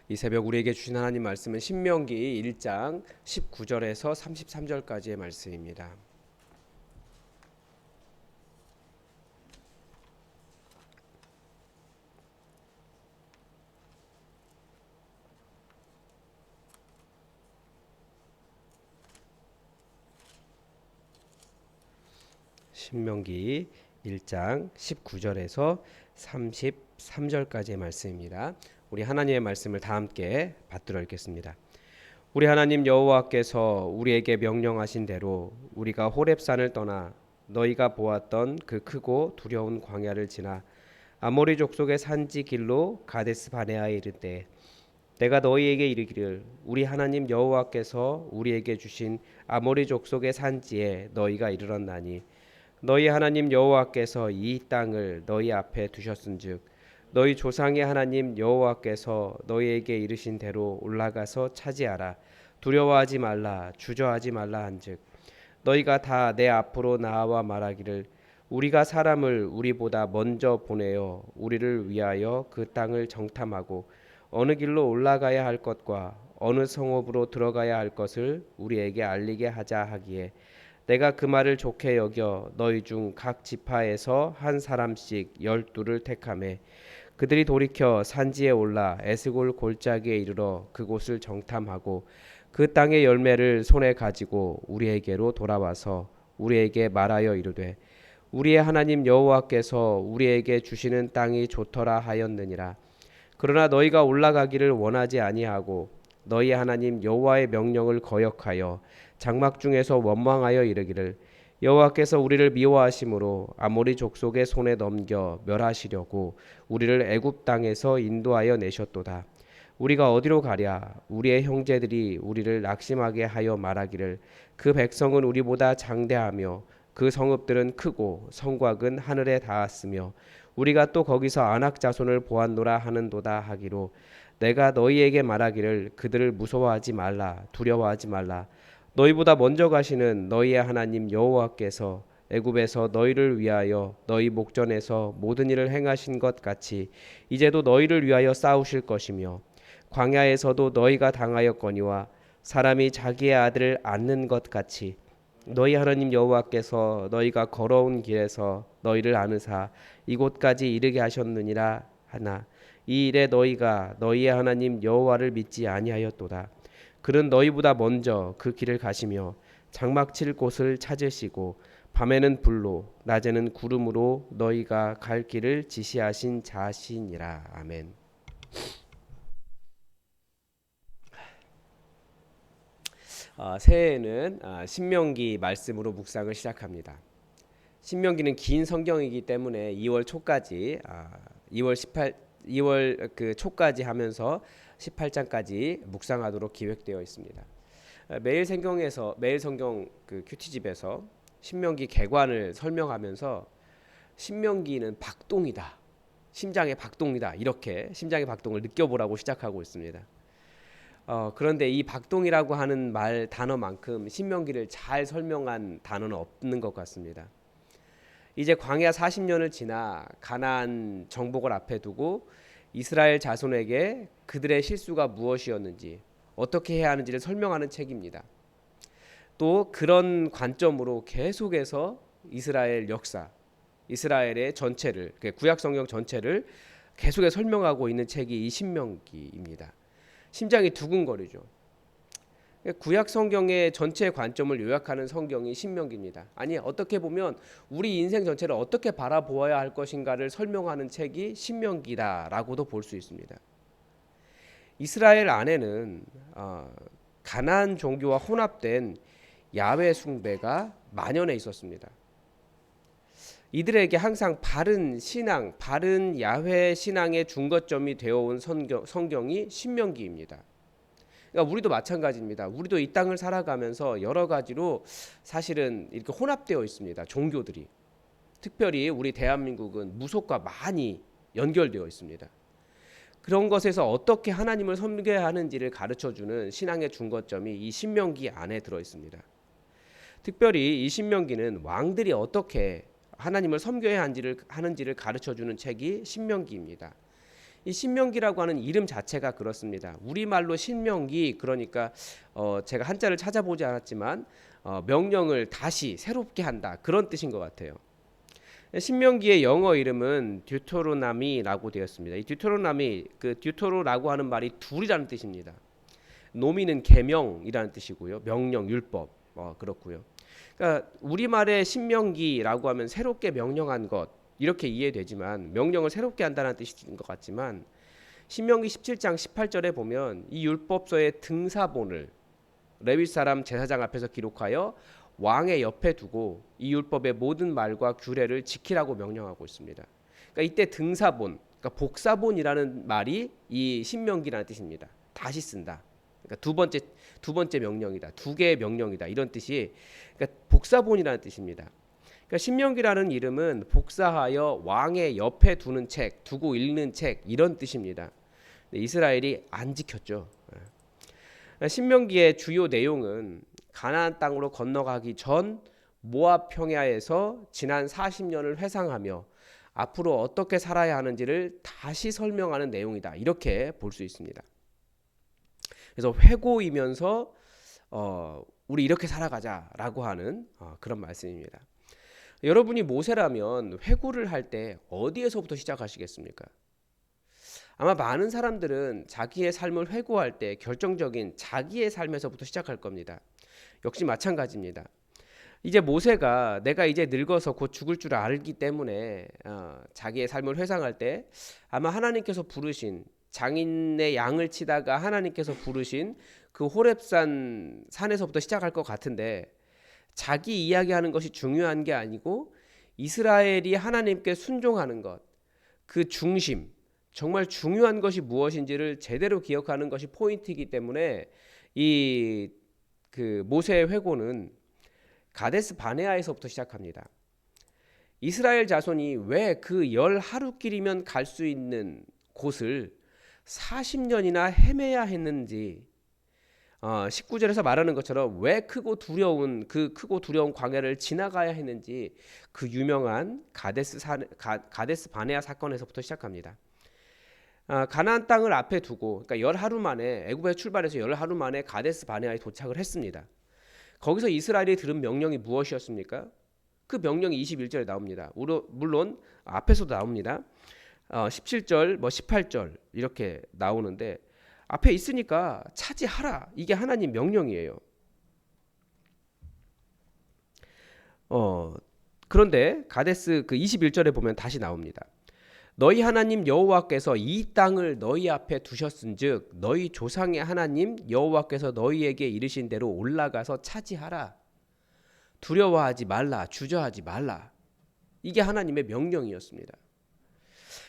이 새벽 우리에게 주신 하나님 말씀은 신명기 1장 19절에서 33절까지의 말씀입니다. 신명기 1장 19절에서 33절까지의 말씀입니다. 우리 하나님의 말씀을 다 함께 받들어 읽겠습니다. 우리 하나님 여호와께서 우리에게 명령하신 대로 우리가 호렙산을 떠나 너희가 보았던 그 크고 두려운 광야를 지나 아모리 족속의 산지 길로 가데스 바네아에 이를 때 내가 너희에게 이르기를 우리 하나님 여호와께서 우리에게 주신 아모리 족속의 산지에 너희가 이르렀나니 너희 하나님 여호와께서 이 땅을 너희 앞에 두셨은즉 너희 조상의 하나님 여호와께서 너희에게 이르신 대로 올라가서 차지하라. 두려워하지 말라, 주저하지 말라 한즉 너희가 다 내 앞으로 나와 말하기를 우리가 사람을 우리보다 먼저 보내어 우리를 위하여 그 땅을 정탐하고 어느 길로 올라가야 할 것과 어느 성읍으로 들어가야 할 것을 우리에게 알리게 하자 하기에 내가 그 말을 좋게 여겨 너희 중 각 지파에서 한 사람씩 12를 택하매 그들이 돌이켜 산지에 올라 에스골 골짜기에 이르러 그곳을 정탐하고 그 땅의 열매를 손에 가지고 우리에게로 돌아와서 우리에게 말하여 이르되 우리의 하나님 여호와께서 우리에게 주시는 땅이 좋더라 하였느니라. 그러나 너희가 올라가기를 원하지 아니하고 너희 하나님 여호와의 명령을 거역하여 장막 중에서 원망하여 이르기를 여호와께서 우리를 미워하심으로 아모리 족속의 손에 넘겨 멸하시려고 우리를 애굽 땅에서 인도하여 내셨도다. 우리가 어디로 가랴? 우리의 형제들이 우리를 낙심하게 하여 말하기를 그 백성은 우리보다 장대하며 그 성읍들은 크고 성곽은 하늘에 닿았으며 우리가 또 거기서 안악 자손을 보았노라 하는도다 하기로 내가 너희에게 말하기를 그들을 무서워하지 말라 두려워하지 말라. 너희보다 먼저 가시는 너희의 하나님 여호와께서 애굽에서 너희를 위하여 너희 목전에서 모든 일을 행하신 것 같이 이제도 너희를 위하여 싸우실 것이며 광야에서도 너희가 당하였거니와 사람이 자기의 아들을 안는 것 같이 너희 하나님 여호와께서 너희가 걸어온 길에서 너희를 안으사 이곳까지 이르게 하셨느니라 하나 이 일에 너희가 너희의 하나님 여호와를 믿지 아니하였도다. 그는 너희보다 먼저 그 길을 가시며 장막 칠 곳을 찾으시고 밤에는 불로 낮에는 구름으로 너희가 갈 길을 지시하신 자시니라. 아멘. 새해에는 신명기 말씀으로 묵상을 시작합니다. 신명기는 긴 성경이기 때문에 2월 초까지 2월 그 초까지 하면서 18장까지 묵상하도록 기획되어 있습니다. 매일 성경 그 큐티집에서 신명기 개관을 설명하면서 신명기는 박동이다. 심장의 박동이다. 이렇게 심장의 박동을 느껴보라고 시작하고 있습니다. 그런데 이 박동이라고 하는 말 단어만큼 신명기를 잘 설명한 단어는 없는 것 같습니다. 이제 광야 40년을 지나 가나안 정복을 앞에 두고 이스라엘 자손에게 그들의 실수가 무엇이었는지 어떻게 해야 하는지를 설명하는 책입니다. 또 그런 관점으로 계속해서 이스라엘 역사, 이스라엘의 전체를 구약 성경 전체를 계속해서 설명하고 있는 책이 이 신명기입니다. 심장이 두근거리죠. 구약 성경의 전체 관점을 요약하는 성경이 신명기입니다. 아니 어떻게 보면 우리 인생 전체를 어떻게 바라보아야 할 것인가를 설명하는 책이 신명기다라고도 볼 수 있습니다. 이스라엘 안에는 가나안 종교와 혼합된 야훼 숭배가 만연해 있었습니다. 이들에게 항상 바른 신앙, 바른 야훼 신앙의 중거점이 되어온 성경이 신명기입니다. 그러니까 우리도 마찬가지입니다. 우리도 이 땅을 살아가면서 여러 가지로 사실은 이렇게 혼합되어 있습니다. 종교들이. 특별히 우리 대한민국은 무속과 많이 연결되어 있습니다. 그런 것에서 어떻게 하나님을 섬겨야 하는지를 가르쳐주는 신앙의 중거점이 이 신명기 안에 들어 있습니다. 특별히 이 신명기는 왕들이 어떻게 하나님을 섬겨야 하는지를 가르쳐주는 책이 신명기입니다. 이 신명기라고 하는 이름 자체가 그렇습니다. 우리말로 신명기, 그러니까 제가 한자를 찾아보지 않았지만 명령을 다시 새롭게 한다, 그런 뜻인 것 같아요. 신명기의 영어 이름은 듀토로나미라고 되었습니다. 이 듀토로나미, 그 듀토로라고 하는 말이 둘이라는 뜻입니다. 노미는 계명이라는 뜻이고요. 명령, 율법, 그렇고요. 그러니까 우리말의 신명기라고 하면 새롭게 명령한 것, 이렇게 이해되지만, 명령을 새롭게 한다는 뜻인 것 같지만, 신명기 17장 18절에 보면 이 율법서의 등사본을 레위 사람 제사장 앞에서 기록하여 왕의 옆에 두고 이 율법의 모든 말과 규례를 지키라고 명령하고 있습니다. 그러니까 이때 등사본, 그러니까 복사본이라는 말이 이 신명기라는 뜻입니다. 다시 쓴다. 그러니까 두 번째 명령이다. 두 개의 명령이다. 이런 뜻이, 그러니까 복사본이라는 뜻입니다. 그러니까 신명기라는 이름은 복사하여 왕의 옆에 두는 책, 두고 읽는 책, 이런 뜻입니다. 이스라엘이 안 지켰죠. 신명기의 주요 내용은 가나안 땅으로 건너가기 전 모압 평야에서 지난 40년을 회상하며 앞으로 어떻게 살아야 하는지를 다시 설명하는 내용이다, 이렇게 볼 수 있습니다. 그래서 회고이면서 우리 이렇게 살아가자라고 하는 그런 말씀입니다. 여러분이 모세라면 회고를 할 때 어디에서부터 시작하시겠습니까? 아마 많은 사람들은 자기의 삶을 회고할 때 결정적인 자기의 삶에서부터 시작할 겁니다. 역시 마찬가지입니다. 이제 모세가 내가 이제 늙어서 곧 죽을 줄 알기 때문에 자기의 삶을 회상할 때 아마 하나님께서 부르신, 장인의 양을 치다가 하나님께서 부르신 그 호렙산 산에서부터 시작할 것 같은데, 자기 이야기하는 것이 중요한 게 아니고 이스라엘이 하나님께 순종하는 것, 그 중심, 정말 중요한 것이 무엇인지를 제대로 기억하는 것이 포인트이기 때문에 이 그 모세의 회고는 가데스 바네아에서부터 시작합니다. 이스라엘 자손이 왜 그 열 하루길이면 갈 수 있는 곳을 40년이나 헤매야 했는지, 19절에서 말하는 것처럼 왜 크고 두려운 광야를 지나가야 했는지, 그 유명한 가데스 바네아 사건에서부터 시작합니다. 가나안 땅을 앞에 두고, 그러니까 열 하루 만에, 애굽에 출발해서 열 하루 만에 가데스 바네아에 도착을 했습니다. 거기서 이스라엘이 들은 명령이 무엇이었습니까? 그 명령이 21절에 나옵니다. 물론 앞에서도 나옵니다. 17절, 18절 이렇게 나오는데 앞에 있으니까 차지하라, 이게 하나님 명령이에요. 그런데 가데스 그 21절에 보면 다시 나옵니다. 너희 하나님 여호와께서 이 땅을 너희 앞에 두셨은즉 너희 조상의 하나님 여호와께서 너희에게 이르신 대로 올라가서 차지하라. 두려워하지 말라, 주저하지 말라. 이게 하나님의 명령이었습니다.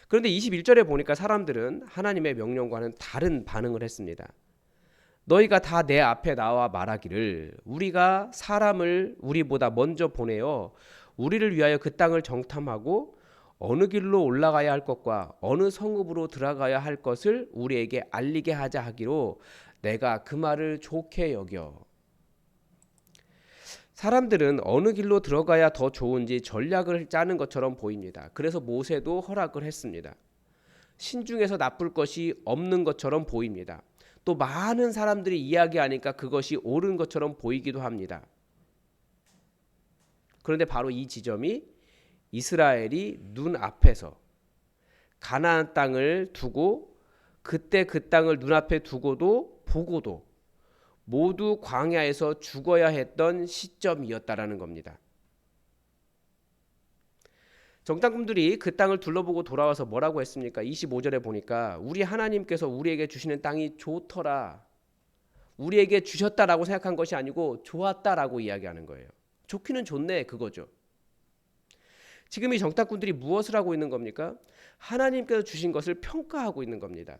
그런데 21절에 보니까 사람들은 하나님의 명령과는 다른 반응을 했습니다. 너희가 다 내 앞에 나와 말하기를 우리가 사람을 우리보다 먼저 보내어 우리를 위하여 그 땅을 정탐하고 어느 길로 올라가야 할 것과 어느 성읍으로 들어가야 할 것을 우리에게 알리게 하자 하기로 내가 그 말을 좋게 여겨. 사람들은 어느 길로 들어가야 더 좋은지 전략을 짜는 것처럼 보입니다. 그래서 모세도 허락을 했습니다. 신중해서 나쁠 것이 없는 것처럼 보입니다. 또 많은 사람들이 이야기하니까 그것이 옳은 것처럼 보이기도 합니다. 그런데 바로 이 지점이 이스라엘이 눈앞에서 가나안 땅을 두고, 그때 그 땅을 눈앞에 두고도 보고도 모두 광야에서 죽어야 했던 시점이었다라는 겁니다. 정탐꾼들이 그 땅을 둘러보고 돌아와서 뭐라고 했습니까? 25절에 보니까 우리 하나님께서 우리에게 주시는 땅이 좋더라, 우리에게 주셨다라고 생각한 것이 아니고 좋았다라고 이야기하는 거예요. 좋기는 좋네, 그거죠. 지금 이 정탐꾼들이 무엇을 하고 있는 겁니까? 하나님께서 주신 것을 평가하고 있는 겁니다.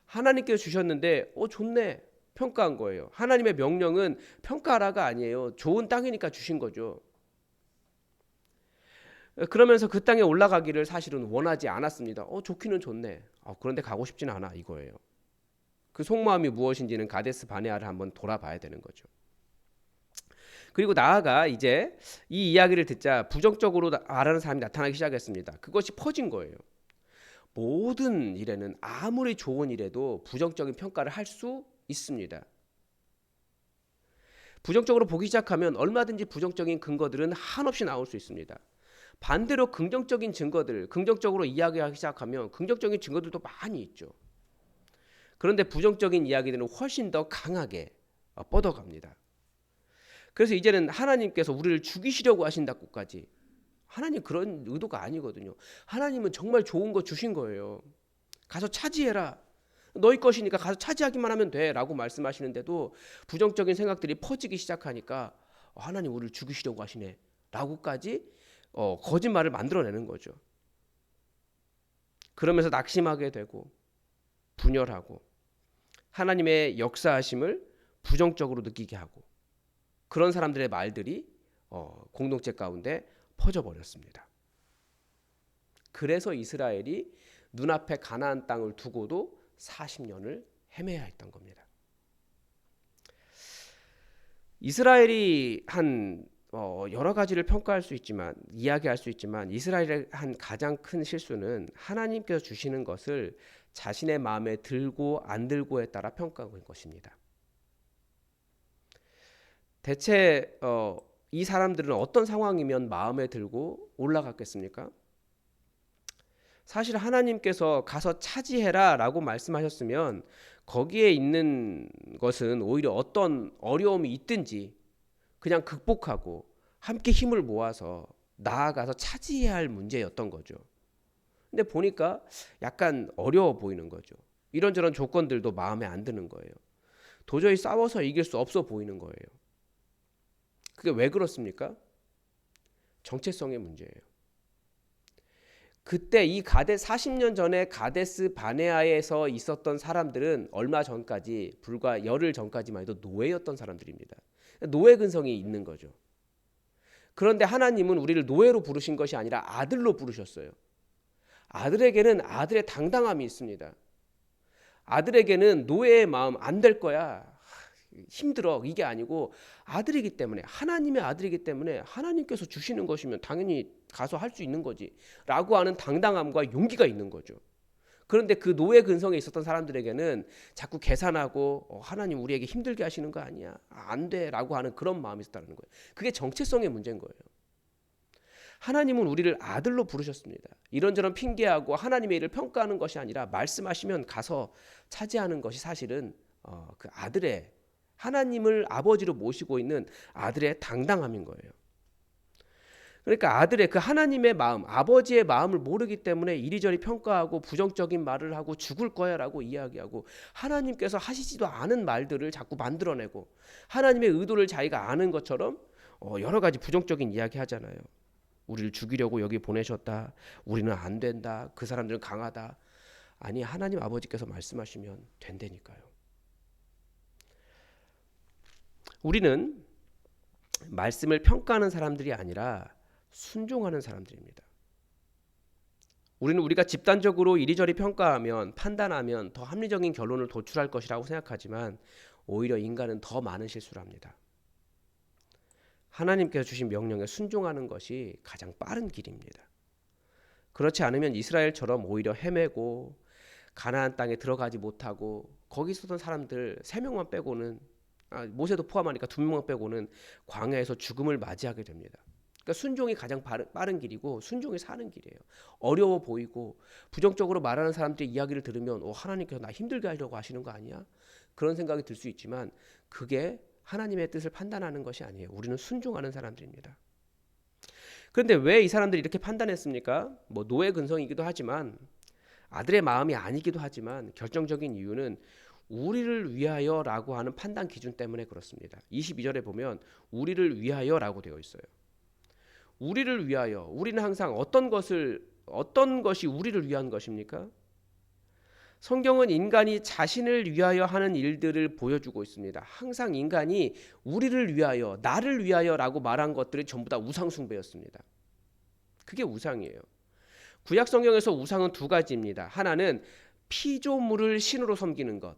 하나님께서 주셨는데 좋네, 평가한 거예요. 하나님의 명령은 평가하라가 아니에요. 좋은 땅이니까 주신 거죠. 그러면서 그 땅에 올라가기를 사실은 원하지 않았습니다. 좋기는 좋네, 그런데 가고 싶지는 않아, 이거예요. 그 속마음이 무엇인지는 가데스 바네아를 한번 돌아봐야 되는 거죠. 그리고 나아가 이제 이 이야기를 듣자 부정적으로 말하는 사람이 나타나기 시작했습니다. 그것이 퍼진 거예요. 모든 일에는 아무리 좋은 일에도 부정적인 평가를 할 수 있습니다. 부정적으로 보기 시작하면 얼마든지 부정적인 근거들은 한없이 나올 수 있습니다. 반대로 긍정적인 증거들, 긍정적으로 이야기하기 시작하면 긍정적인 증거들도 많이 있죠. 그런데 부정적인 이야기들은 훨씬 더 강하게 뻗어갑니다. 그래서 이제는 하나님께서 우리를 죽이시려고 하신다고까지, 하나님 그런 의도가 아니거든요. 하나님은 정말 좋은 거 주신 거예요. 가서 차지해라. 너희 것이니까 가서 차지하기만 하면 돼 라고 말씀하시는데도 부정적인 생각들이 퍼지기 시작하니까 하나님 우리를 죽이시려고 하시네 라고까지 거짓말을 만들어내는 거죠. 그러면서 낙심하게 되고 분열하고 하나님의 역사하심을 부정적으로 느끼게 하고, 그런 사람들의 말들이 공동체 가운데 퍼져버렸습니다. 그래서 이스라엘이 눈앞에 가나안 땅을 두고도 40년을 헤매야 했던 겁니다. 이스라엘이 한 여러 가지를 평가할 수 있지만, 이야기할 수 있지만, 이스라엘의 한 가장 큰 실수는 하나님께서 주시는 것을 자신의 마음에 들고 안 들고에 따라 평가하는 것입니다. 대체 이 사람들은 어떤 상황이면 마음에 들고 올라갔겠습니까? 사실 하나님께서 가서 차지해라 라고 말씀하셨으면 거기에 있는 것은 오히려 어떤 어려움이 있든지 그냥 극복하고 함께 힘을 모아서 나아가서 차지해야 할 문제였던 거죠. 근데 보니까 약간 어려워 보이는 거죠. 이런저런 조건들도 마음에 안 드는 거예요. 도저히 싸워서 이길 수 없어 보이는 거예요. 그게 왜 그렇습니까? 정체성의 문제예요. 그때 이 40년 전에 가데스 바네아에서 있었던 사람들은 얼마 전까지, 불과 열흘 전까지만 해도 노예였던 사람들입니다. 노예 근성이 있는 거죠. 그런데 하나님은 우리를 노예로 부르신 것이 아니라 아들로 부르셨어요. 아들에게는 아들의 당당함이 있습니다. 아들에게는 노예의 마음 안 될 거야, 힘들어, 이게 아니고 아들이기 때문에, 하나님의 아들이기 때문에 하나님께서 주시는 것이면 당연히 가서 할 수 있는 거지 라고 하는 당당함과 용기가 있는 거죠. 그런데 그 노예 근성에 있었던 사람들에게는 자꾸 계산하고 하나님 우리에게 힘들게 하시는 거 아니야, 안 돼 라고 하는 그런 마음이 있었다는 거예요. 그게 정체성의 문제인 거예요. 하나님은 우리를 아들로 부르셨습니다. 이런저런 핑계하고 하나님의 일을 평가하는 것이 아니라 말씀하시면 가서 차지하는 것이 사실은 그 아들의, 하나님을 아버지로 모시고 있는 아들의 당당함인 거예요. 그러니까 아들의 그 하나님의 마음, 아버지의 마음을 모르기 때문에 이리저리 평가하고 부정적인 말을 하고 죽을 거야 라고 이야기하고 하나님께서 하시지도 않은 말들을 자꾸 만들어내고 하나님의 의도를 자기가 아는 것처럼 여러 가지 부정적인 이야기 하잖아요. 우리를 죽이려고 여기 보내셨다, 우리는 안 된다, 그 사람들은 강하다. 아니, 하나님 아버지께서 말씀하시면 된다니까요. 우리는 말씀을 평가하는 사람들이 아니라 순종하는 사람들입니다. 우리는 우리가 집단적으로 이리저리 평가하면, 판단하면 더 합리적인 결론을 도출할 것이라고 생각하지만 오히려 인간은 더 많은 실수를 합니다. 하나님께서 주신 명령에 순종하는 것이 가장 빠른 길입니다. 그렇지 않으면 이스라엘처럼 오히려 헤매고 가나안 땅에 들어가지 못하고 거기 있었던 사람들 3명만 빼고는, 모세도 포함하니까 2명만 빼고는 광야에서 죽음을 맞이하게 됩니다. 그러니까 순종이 가장 빠른 길이고 순종이 사는 길이에요. 어려워 보이고 부정적으로 말하는 사람들의 이야기를 들으면 하나님께서 나 힘들게 하려고 하시는 거 아니야? 그런 생각이 들 수 있지만 그게 하나님의 뜻을 판단하는 것이 아니에요. 우리는 순종하는 사람들입니다. 그런데 왜 이 사람들이 이렇게 판단했습니까? 노예 근성이기도 하지만, 아들의 마음이 아니기도 하지만 결정적인 이유는 우리를 위하여라고 하는 판단 기준 때문에 그렇습니다. 22절에 보면 우리를 위하여라고 되어 있어요. 우리를 위하여, 우리는 항상 어떤 것이 우리를 위한 것입니까? 성경은 인간이 자신을 위하여 하는 일들을 보여주고 있습니다. 항상 인간이 우리를 위하여, 나를 위하여라고 말한 것들이 전부 다 우상 숭배였습니다. 그게 우상이에요. 구약 성경에서 우상은 2가지입니다. 하나는 피조물을 신으로 섬기는 것,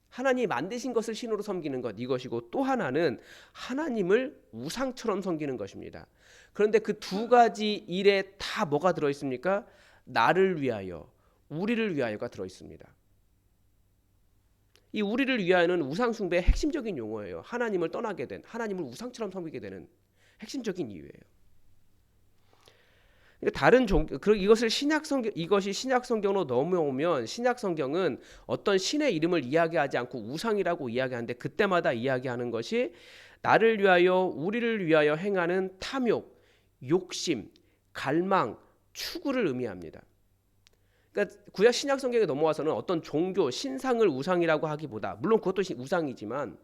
하나님이 만드신 것을 신으로 섬기는 것, 이것이고, 또 하나는 하나님을 우상처럼 섬기는 것입니다. 그런데 그 2가지 일에 다 뭐가 들어있습니까? 나를 위하여, 우리를 위하여가 들어 있습니다. 이 우리를 위하여는 우상 숭배의 핵심적인 용어예요. 하나님을 떠나게 된, 하나님을 우상처럼 섬기게 되는 핵심적인 이유예요. 다른 이것이 신약 성경으로 넘어오면 신약 성경은 어떤 신의 이름을 이야기하지 않고 우상이라고 이야기하는데, 그때마다 이야기하는 것이 나를 위하여, 우리를 위하여 행하는 탐욕, 욕심, 갈망, 추구를 의미합니다. 그러니까 구약 신약 성경에 넘어와서는 어떤 종교, 신상을 우상이라고 하기보다, 물론 그것도 우상이지만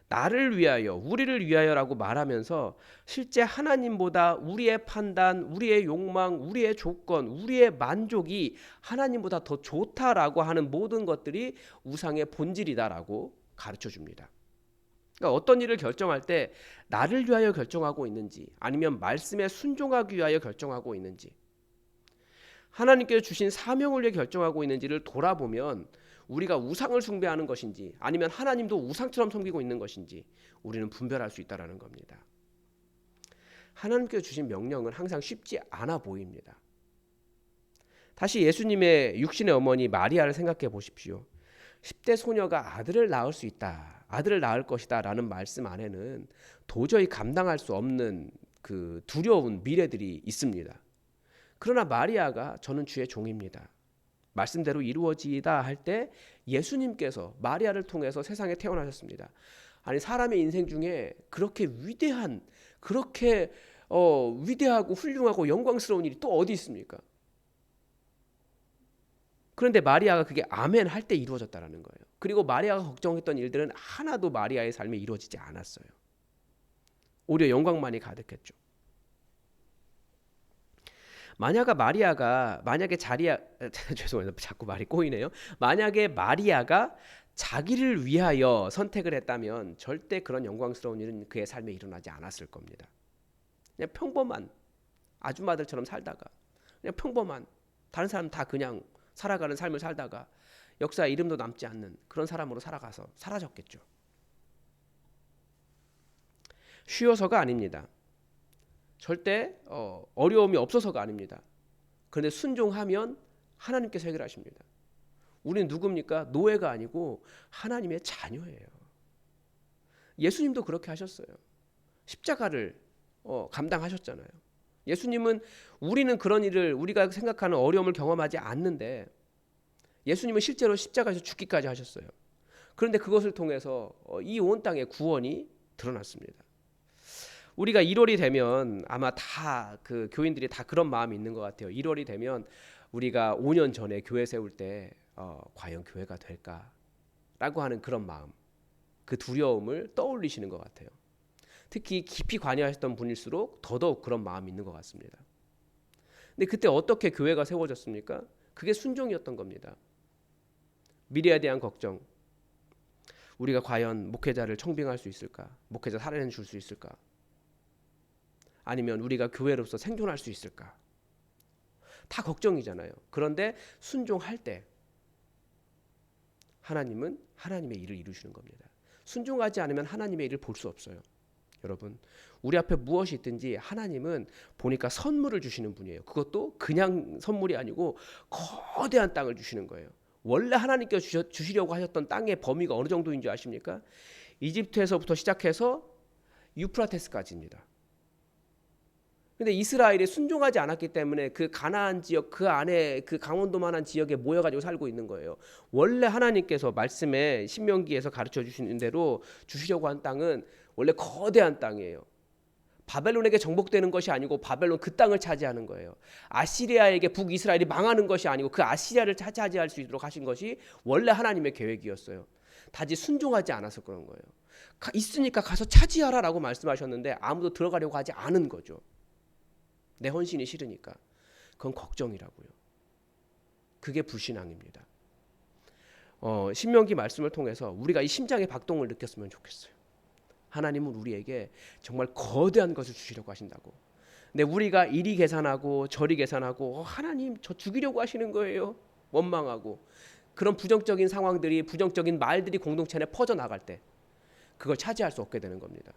나를 위하여, 우리를 위하여라고 말하면서 실제 하나님보다 우리의 판단, 우리의 욕망, 우리의 조건, 우리의 만족이 하나님보다 더 좋다라고 하는 모든 것들이 우상의 본질이다라고 가르쳐 줍니다. 그러니까 어떤 일을 결정할 때 나를 위하여 결정하고 있는지, 아니면 말씀에 순종하기 위하여 결정하고 있는지, 하나님께서 주신 사명을 위해 결정하고 있는지를 돌아보면 우리가 우상을 숭배하는 것인지, 아니면 하나님도 우상처럼 섬기고 있는 것인지 우리는 분별할 수 있다는 겁니다. 하나님께서 주신 명령은 항상 쉽지 않아 보입니다. 다시 예수님의 육신의 어머니 마리아를 생각해 보십시오. 10대 소녀가 아들을 낳을 수 있다, 아들을 낳을 것이다 라는 말씀 안에는 도저히 감당할 수 없는 그 두려운 미래들이 있습니다. 그러나 마리아가 저는 주의 종입니다, 말씀대로 이루어지다 할 때 예수님께서 마리아를 통해서 세상에 태어나셨습니다. 아니, 사람의 인생 중에 그렇게 위대한, 그렇게 위대하고 훌륭하고 영광스러운 일이 또 어디 있습니까? 그런데 마리아가 그게 아멘 할 때 이루어졌다는 거예요. 그리고 마리아가 걱정했던 일들은 하나도 마리아의 삶에 이루어지지 않았어요. 오히려 영광만이 가득했죠. 만약에 죄송합니다. 자꾸 말이 꼬이네요. 만약에 마리아가 자기를 위하여 선택을 했다면 절대 그런 영광스러운 일은 그의 삶에 일어나지 않았을 겁니다. 그냥 평범한 아줌마들처럼 살다가, 그냥 평범한 다른 사람 다 그냥 살아가는 삶을 살다가 역사에 이름도 남지 않는 그런 사람으로 살아가서 사라졌겠죠. 쉬워서가 아닙니다. 절대 어려움이 없어서가 아닙니다. 그런데 순종하면 하나님께서 해결하십니다. 우리는 누굽니까? 노예가 아니고 하나님의 자녀예요. 예수님도 그렇게 하셨어요. 십자가를 감당하셨잖아요. 예수님은, 우리는 그런 일을, 우리가 생각하는 어려움을 경험하지 않는데 예수님은 실제로 십자가에서 죽기까지 하셨어요. 그런데 그것을 통해서 이 온 땅에 구원이 드러났습니다. 우리가 1월이 되면 아마 다 그 교인들이 다 그런 마음이 있는 것 같아요. 1월이 되면 우리가 5년 전에 교회 세울 때 과연 교회가 될까라고 하는 그런 마음, 그 두려움을 떠올리시는 것 같아요. 특히 깊이 관여하셨던 분일수록 더더욱 그런 마음이 있는 것 같습니다. 근데 그때 어떻게 교회가 세워졌습니까? 그게 순종이었던 겁니다. 미래에 대한 걱정, 우리가 과연 목회자를 청빙할 수 있을까? 목회자 살아내 줄 수 있을까? 아니면 우리가 교회로서 생존할 수 있을까? 다 걱정이잖아요. 그런데 순종할 때 하나님은 하나님의 일을 이루시는 겁니다. 순종하지 않으면 하나님의 일을 볼 수 없어요. 여러분, 우리 앞에 무엇이 있든지 하나님은 보니까 선물을 주시는 분이에요. 그것도 그냥 선물이 아니고 거대한 땅을 주시는 거예요. 원래 하나님께서 주시려고 하셨던 땅의 범위가 어느 정도인 줄 아십니까? 이집트에서부터 시작해서 유프라테스까지입니다. 근데 이스라엘이 순종하지 않았기 때문에 그 가나안 지역, 그 안에 그 강원도만한 지역에 모여가지고 살고 있는 거예요. 원래 하나님께서 말씀에 신명기에서 가르쳐 주시는 대로 주시려고 한 땅은 원래 거대한 땅이에요. 바벨론에게 정복되는 것이 아니고 바벨론 그 땅을 차지하는 거예요. 아시리아에게 북이스라엘이 망하는 것이 아니고 그 아시리아를 차지할 수 있도록 하신 것이 원래 하나님의 계획이었어요. 다시 순종하지 않아서 그런 거예요. 있으니까 가서 차지하라라고 말씀하셨는데 아무도 들어가려고 하지 않은 거죠. 내 헌신이 싫으니까. 그건 걱정이라고요. 그게 불신앙입니다. 신명기 말씀을 통해서 우리가 이 심장의 박동을 느꼈으면 좋겠어요. 하나님은 우리에게 정말 거대한 것을 주시려고 하신다고. 근데 우리가 이리 계산하고 저리 계산하고 하나님 저 죽이려고 하시는 거예요. 원망하고 그런 부정적인 상황들이, 부정적인 말들이 공동체 안에 퍼져나갈 때 그걸 차지할 수 없게 되는 겁니다.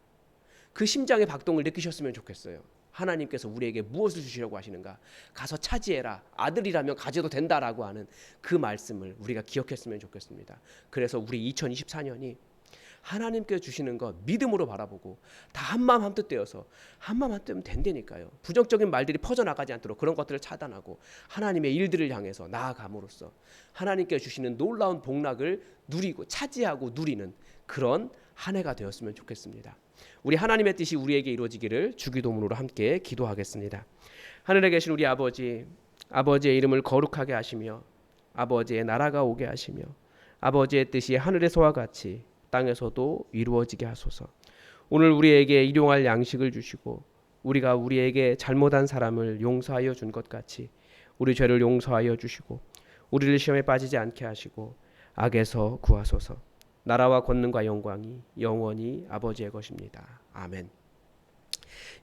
그 심장의 박동을 느끼셨으면 좋겠어요. 하나님께서 우리에게 무엇을 주시려고 하시는가? 가서 차지해라. 아들이라면 가져도 된다라고 하는 그 말씀을 우리가 기억했으면 좋겠습니다. 그래서 우리 2024년이 하나님께서 주시는 것 믿음으로 바라보고 다 한마음 한뜻 되어서 한마음 한뜻 되면 된다니까요. 부정적인 말들이 퍼져나가지 않도록 그런 것들을 차단하고 하나님의 일들을 향해서 나아감으로써 하나님께서 주시는 놀라운 복락을 누리고 차지하고 누리는 그런 한 해가 되었으면 좋겠습니다. 우리 하나님의 뜻이 우리에게 이루어지기를 주기도문으로 함께 기도하겠습니다. 하늘에 계신 우리 아버지, 아버지의 이름을 거룩하게 하시며 아버지의 나라가 오게 하시며 아버지의 뜻이 하늘에서와 같이 땅에서도 이루어지게 하소서. 오늘 우리에게 일용할 양식을 주시고 우리가 우리에게 잘못한 사람을 용서하여 준 것 같이 우리 죄를 용서하여 주시고 우리를 시험에 빠지지 않게 하시고 악에서 구하소서. 나라와 권능과 영광이 영원히 아버지의 것입니다. 아멘.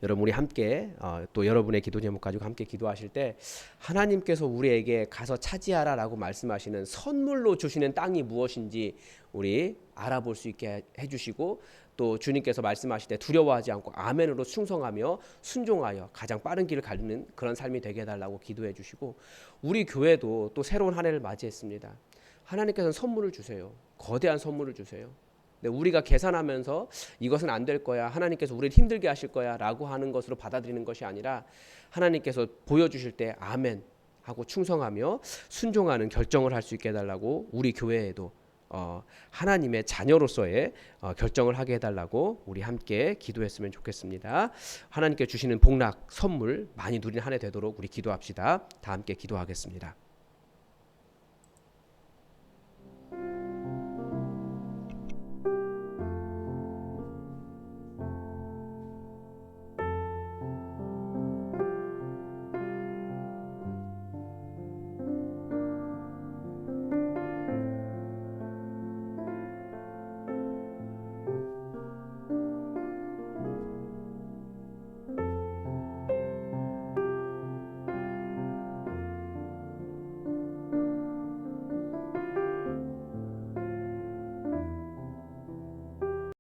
여러분 우리 함께 또 여러분의 기도 제목 가지고 함께 기도하실 때 하나님께서 우리에게 가서 차지하라라고 말씀하시는 선물로 주시는 땅이 무엇인지 우리 알아볼 수 있게 해주시고 또 주님께서 말씀하실 때 두려워하지 않고 아멘으로 충성하며 순종하여 가장 빠른 길을 가는 그런 삶이 되게 해달라고 기도해 주시고 우리 교회도 또 새로운 한 해를 맞이했습니다. 하나님께서는 선물을 주세요. 거대한 선물을 주세요. 근데 우리가 계산하면서 이것은 안 될 거야, 하나님께서 우리를 힘들게 하실 거야 라고 하는 것으로 받아들이는 것이 아니라 하나님께서 보여주실 때 아멘 하고 충성하며 순종하는 결정을 할 수 있게 해달라고 우리 교회에도 하나님의 자녀로서의 결정을 하게 해달라고 우리 함께 기도했으면 좋겠습니다. 하나님께 주시는 복락 선물 많이 누리는 한 해 되도록 우리 기도합시다. 다 함께 기도하겠습니다.